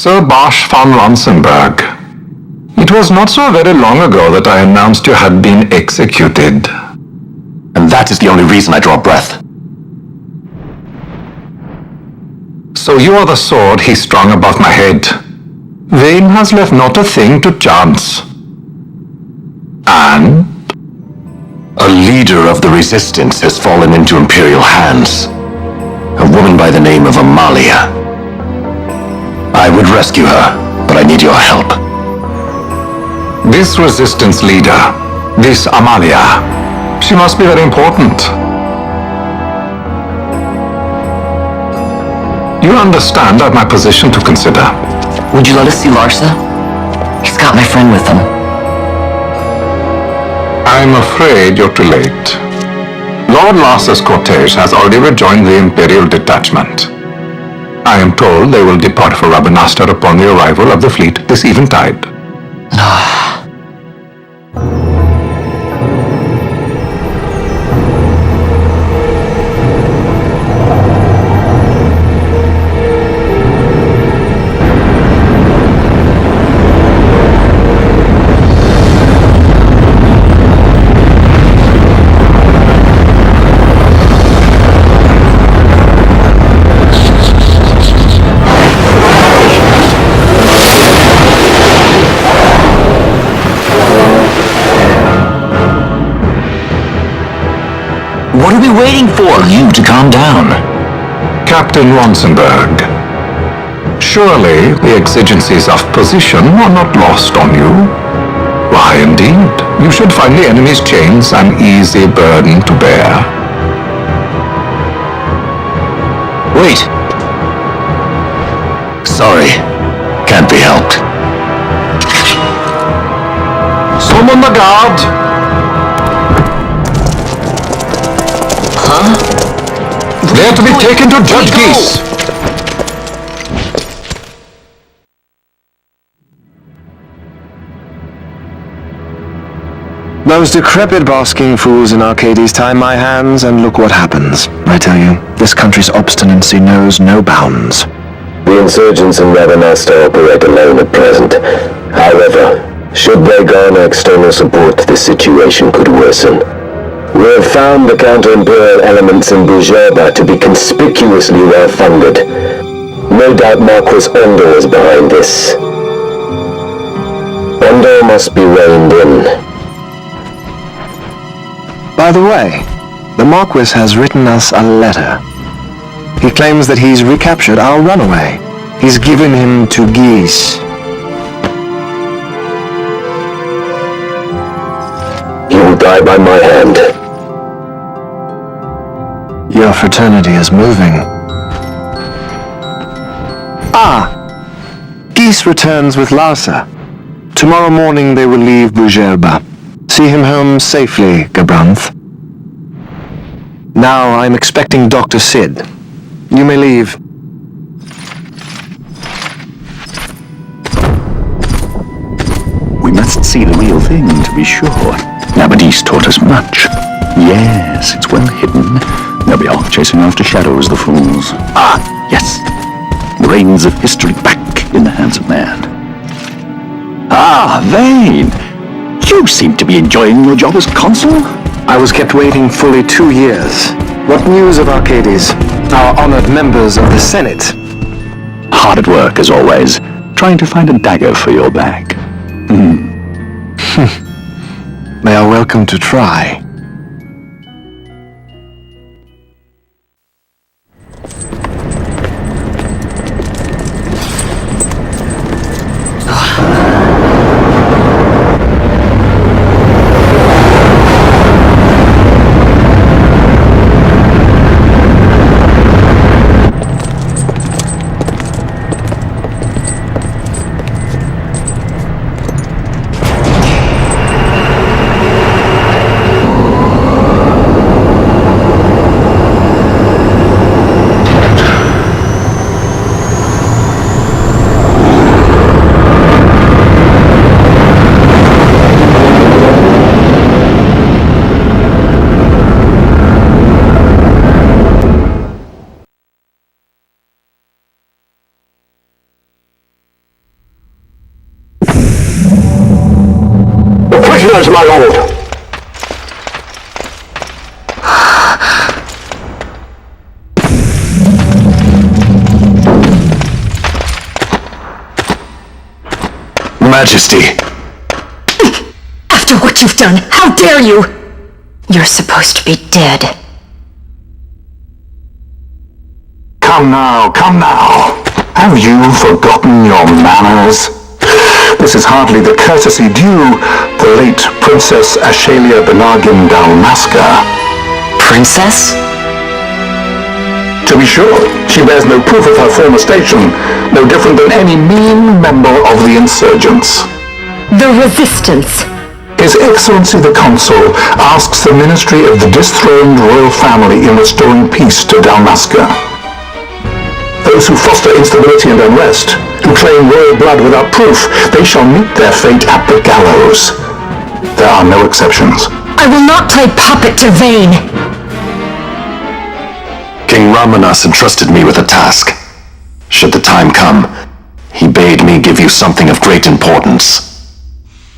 Sir Bosch von Ronsenberg. It was not so very long ago that I announced you had been executed. And that is the only reason I draw breath. So you are the sword he strung above my head. Vane has left not a thing to chance. And a leader of the resistance has fallen into Imperial hands. A woman by the name of Amalia. I would rescue her, but I need your help. This resistance leader, this Amalia, she must be very important. You understand I've my position to consider. Would you let us see Larsa? He's got my friend with him. I'm afraid you're too late. Lord Larsa's cortege has already rejoined the Imperial detachment. I am told they will depart for Rabanastre upon the arrival of the fleet this eventide. What are we waiting for? You to calm down. Captain Ronsenberg, surely the exigencies of position are not lost on you. Why, indeed, you should find the enemy's chains an easy burden to bear. Wait. Sorry. Can't be helped. Summon the guard! They are to be taken to Judge Geese. Those decrepit basking fools in Arcades tie my hands, and look what happens. I tell you, this country's obstinacy knows no bounds. The insurgents in Rabanastre operate alone at present. However, should they garner external support, the situation could worsen. We have found the counter-imperial elements in Bujerba to be conspicuously well-funded. No doubt Marquis Ondo is behind this. Ondo must be reined in. By the way, the Marquis has written us a letter. He claims that he's recaptured our runaway. He's given him to Geese. He will die by my hand. Your fraternity is moving. Geese returns with Larsa. Tomorrow morning they will leave Bujerba. See him home safely, Gabranth. Now I'm expecting Dr. Sid. You may leave. We must see the real thing, to be sure. Nabadis taught us much. Yes, it's well hidden. They'll be off chasing after shadows, the fools. Yes. The reins of history back in the hands of man. Vane! You seem to be enjoying your job as consul? I was kept waiting fully 2 years. What news of Arcades? Our honored members of the Senate? Hard at work, as always, trying to find a dagger for your back. They are welcome to try. Majesty! After what you've done, how dare you? You're supposed to be dead. Come now, come now. Have you forgotten your manners? This is hardly the courtesy due the late Princess Ashalia Benargin Dalmasca. Princess? To be sure, she bears no proof of her former station, no different than any mean member of the insurgents. The Resistance. His Excellency the Consul asks the Ministry of the dethroned royal family in restoring peace to Dalmasca. Those who foster instability and unrest, who claim royal blood without proof, they shall meet their fate at the gallows. There are no exceptions. I will not play puppet to Vayne. King Ramanas entrusted me with a task. Should the time come, he bade me give you something of great importance.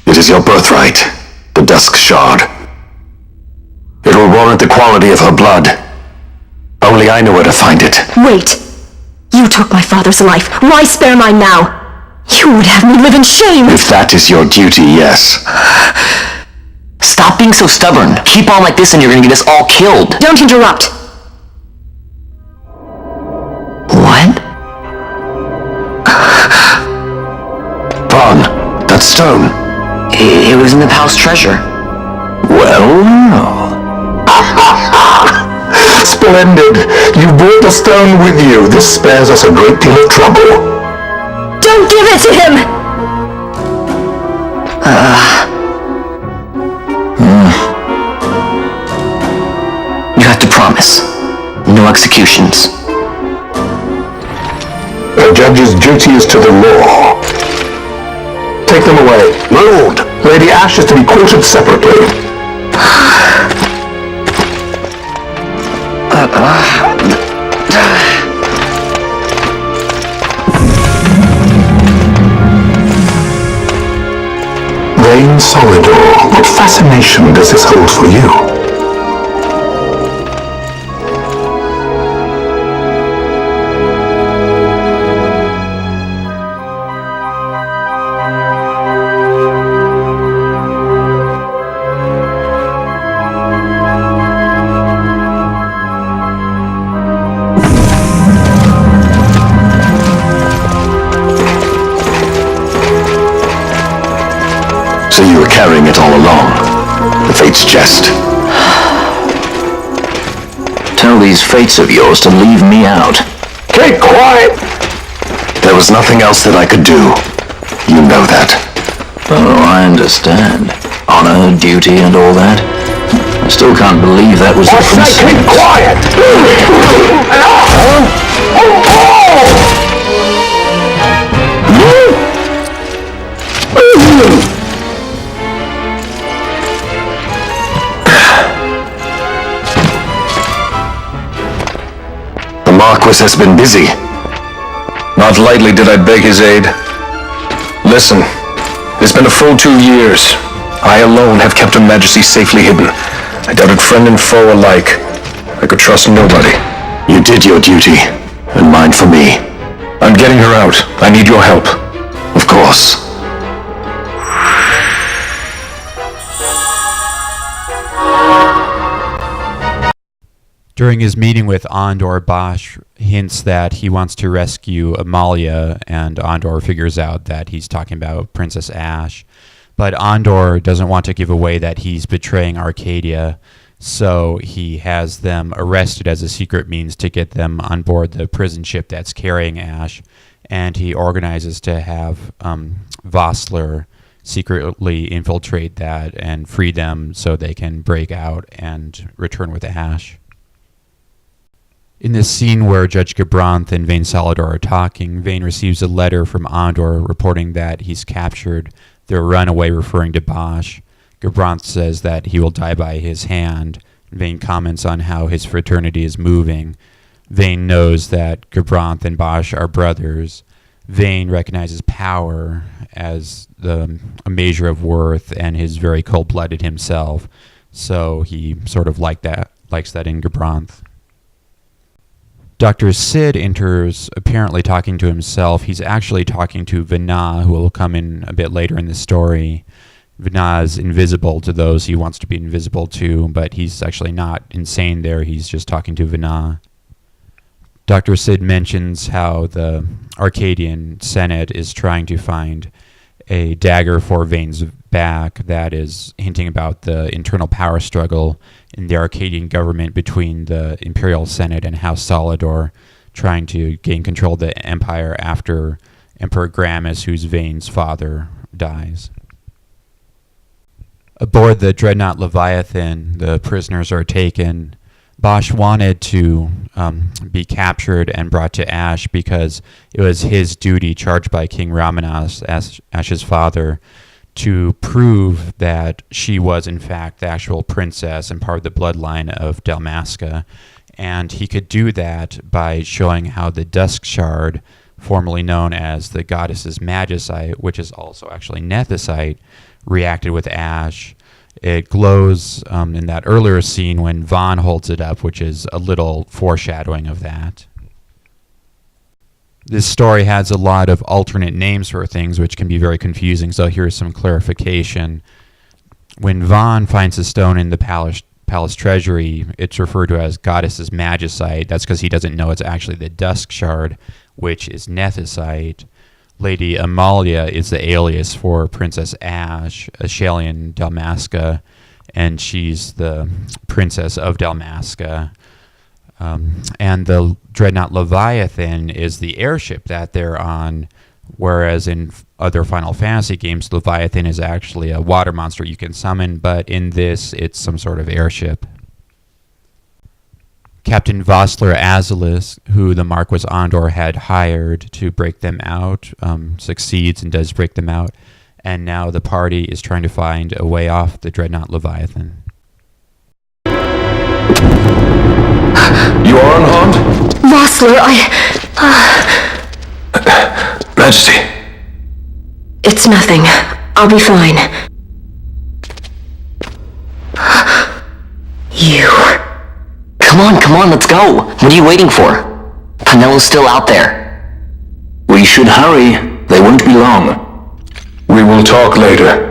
It is your birthright, the Dusk Shard. It will warrant the quality of her blood. Only I know where to find it. Wait. You took my father's life. Why spare mine now? You would have me live in shame. If that is your duty, yes. Stop being so stubborn. Keep on like this and you're gonna get us all killed. Don't interrupt. What? Vaughn, that stone. It was in the palace treasure. Well. Splendid. You brought the stone with you. This spares us a great deal of trouble. Don't give it to him! You have to promise. No executions. A judge's duty is to the law. Take them away. My lord, Lady Ash is to be quartered separately. Vayne Solidor, what fascination does this hold for you? So you were carrying it all along. The Fates' jest. Tell these fates of yours to leave me out. Keep quiet! There was nothing else that I could do. You know that. Oh, I understand. Honor, duty, and all that. I still can't believe that was the princess. Keep quiet! The Marquis has been busy. Not lightly did I beg his aid. Listen, it's been a full 2 years. I alone have kept Her Majesty safely hidden. I doubted friend and foe alike. I could trust nobody. You did your duty, and mine for me. I'm getting her out. I need your help. Of course. During his meeting with Andor, Bosch hints that he wants to rescue Amalia, and Andor figures out that he's talking about Princess Ash. But Andor doesn't want to give away that he's betraying Arcadia, so he has them arrested as a secret means to get them on board the prison ship that's carrying Ash, and he organizes to have Vossler secretly infiltrate that and free them so they can break out and return with Ash. In this scene where Judge Gabranth and Vayne Solidor are talking, Vayne receives a letter from Andor reporting that he's captured their runaway, referring to Bosch. Gabranth says that he will die by his hand. Vayne comments on how his fraternity is moving. Vayne knows that Gabranth and Bosch are brothers. Vayne recognizes power as a measure of worth and is very cold-blooded himself, so he sort of likes that in Gabranth. Dr. Sid enters, apparently talking to himself. He's actually talking to Vana, who will come in a bit later in the story. Vana is invisible to those he wants to be invisible to, but he's actually not insane there. He's just talking to Vana. Dr. Sid mentions how the Arcadian Senate is trying to find a dagger for Vane's back that is hinting about the internal power struggle in the Arcadian government between the Imperial Senate and House Solidor, trying to gain control of the Empire after Emperor Gramus, who's Vane's father, dies. Aboard the dreadnought Leviathan, the prisoners are taken. Bosch wanted to be captured and brought to Ash because it was his duty, charged by King Ramanas, Ash's father, to prove that she was in fact the actual princess and part of the bloodline of Dalmasca. And he could do that by showing how the Dusk Shard, formerly known as the goddess's Magicite, which is also actually Nethicite, reacted with Ash. It glows in that earlier scene when Vaughn holds it up, which is a little foreshadowing of that. This story has a lot of alternate names for things, which can be very confusing, so here's some clarification. When Vaughn finds a stone in the palace treasury, it's referred to as Goddess's Magicite. That's because he doesn't know it's actually the Dusk Shard, which is Nethicite. Lady Amalia is the alias for Princess Ash, Ashalian Dalmasca, and she's the princess of Dalmasca. And the dreadnought Leviathan is the airship that they're on, whereas in other Final Fantasy games, Leviathan is actually a water monster you can summon, but in this, it's some sort of airship. Captain Vossler Azalis, who the Marquis Andor had hired to break them out, succeeds and does break them out, and now the party is trying to find a way off the dreadnought Leviathan. You are unharmed? Vossler, Majesty. It's nothing. I'll be fine. You... Come on, let's go. What are you waiting for? Penelo's still out there. We should hurry. They won't be long. We will talk later.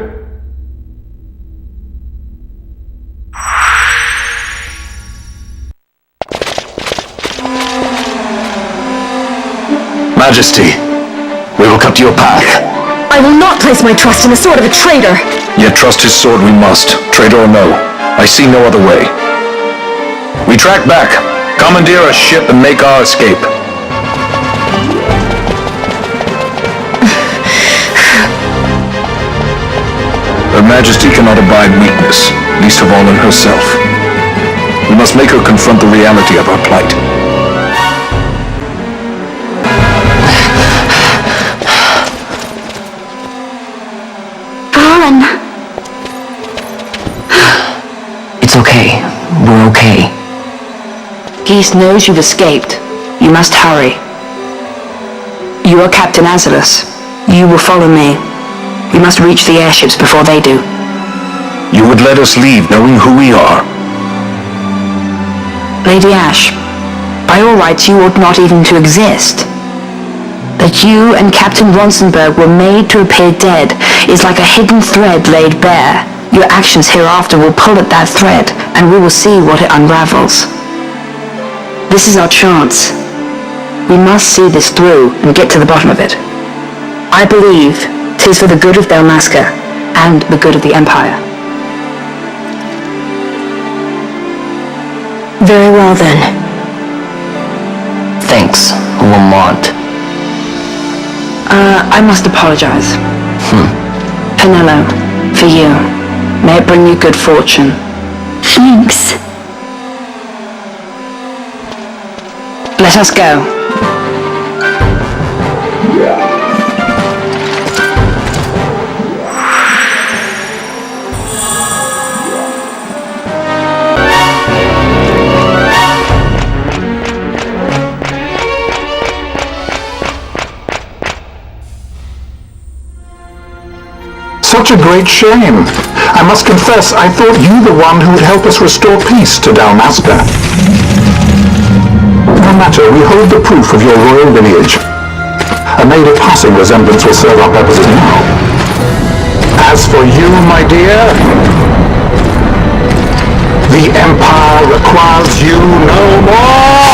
Majesty, we will cut your path. I will not place my trust in the sword of a traitor. Yet trust his sword we must, traitor or no. I see no other way. We track back, commandeer a ship, and make our escape. Her Majesty cannot abide weakness, least of all in herself. We must make her confront the reality of our plight. It's okay. We're okay. Geese knows you've escaped. You must hurry. You are Captain Azalis. You will follow me. We must reach the airships before they do. You would let us leave knowing who we are. Lady Ash, by all rights you ought not even to exist. That you and Captain Ronsenberg were made to appear dead is like a hidden thread laid bare. Your actions hereafter will pull at that thread, and we will see what it unravels. This is our chance. We must see this through and get to the bottom of it. I believe 'tis for the good of Dalmasca and the good of the Empire. Very well then. Thanks, Lamont. I must apologize. Penelo, for you. May it bring you good fortune. Thanks. Let us go. Such a great shame. I must confess, I thought you the one who would help us restore peace to Dalmasca. no matter, we hold the proof of your royal lineage. A mere passing resemblance will serve our purposes now. As for you, my dear, the Empire requires you no more!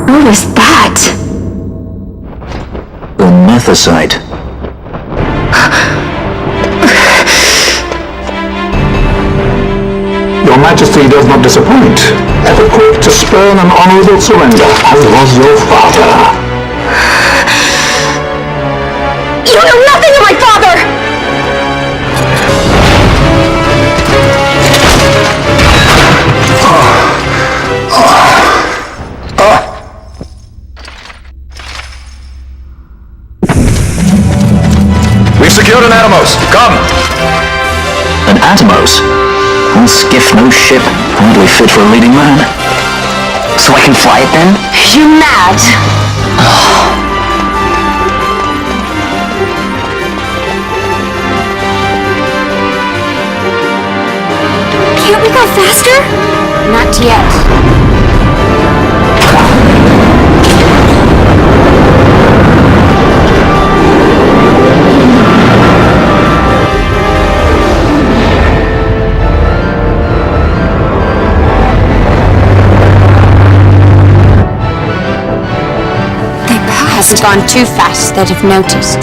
What was that? The Methicite. Your Majesty does not disappoint. Ever quick to spurn an honorable surrender, as was your father. You know nothing of my father! We've secured an Atomos. Come! An Atomos? No skiff, no ship. Hardly fit for a leading man. So I can fly it then? You're mad! Can't we go faster? Not yet. Hasn't gone too fast that I've noticed.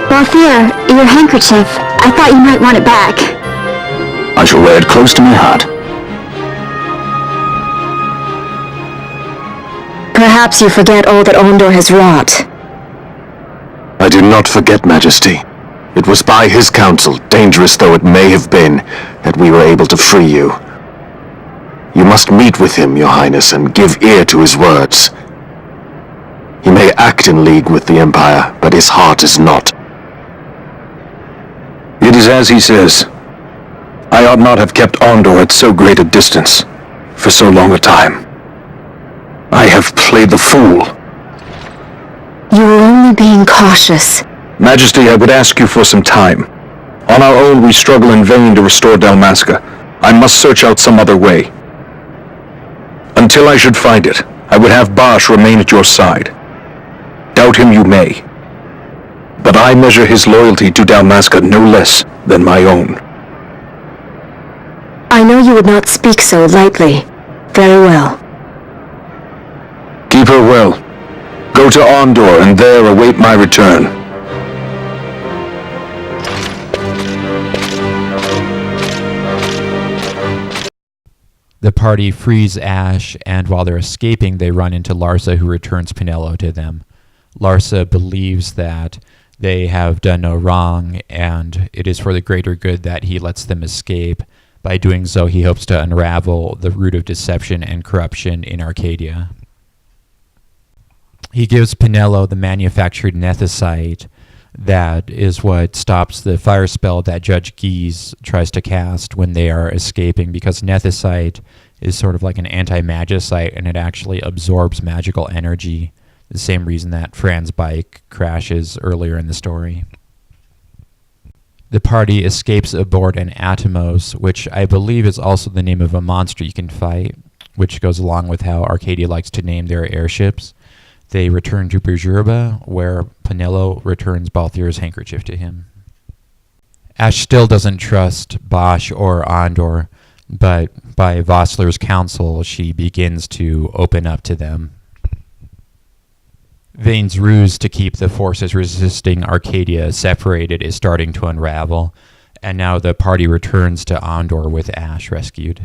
Balthier, your handkerchief. I thought you might want it back. I shall wear it close to my heart. Perhaps you forget all that Ondor has wrought. I do not forget, Majesty. It was by his counsel, dangerous though it may have been, that we were able to free you. You must meet with him, Your Highness, and give ear to his words. He may act in league with the Empire, but his heart is not. It is as he says. I ought not have kept Ondor at so great a distance, for so long a time. I have played the fool. You were only being cautious. Majesty, I would ask you for some time. On our own, we struggle in vain to restore Dalmasca. I must search out some other way. Until I should find it, I would have Bosch remain at your side. Doubt him you may. But I measure his loyalty to Dalmasca no less than my own. I know you would not speak so lightly. Very well. Keep her well. Go to Ondor and there await my return. The party frees Ash, and while they're escaping, they run into Larsa, who returns Pinello to them. Larsa believes that they have done no wrong, and it is for the greater good that he lets them escape. By doing so, he hopes to unravel the root of deception and corruption in Arcadia. He gives Pinello the manufactured Nethicite that is what stops the fire spell that Judge Geese tries to cast when they are escaping, because Nethicite is sort of like an anti-magicite, and it actually absorbs magical energy. The same reason that Fran's bike crashes earlier in the story. The party escapes aboard an Atomos, which I believe is also the name of a monster you can fight, which goes along with how Arcadia likes to name their airships. They return to Bergerba, where Pinello returns Balthier's handkerchief to him. Ash still doesn't trust Bosch or Ondor, but by Vossler's counsel, she begins to open up to them. Vane's ruse to keep the forces resisting Arcadia separated is starting to unravel, and now the party returns to Ondor with Ash rescued.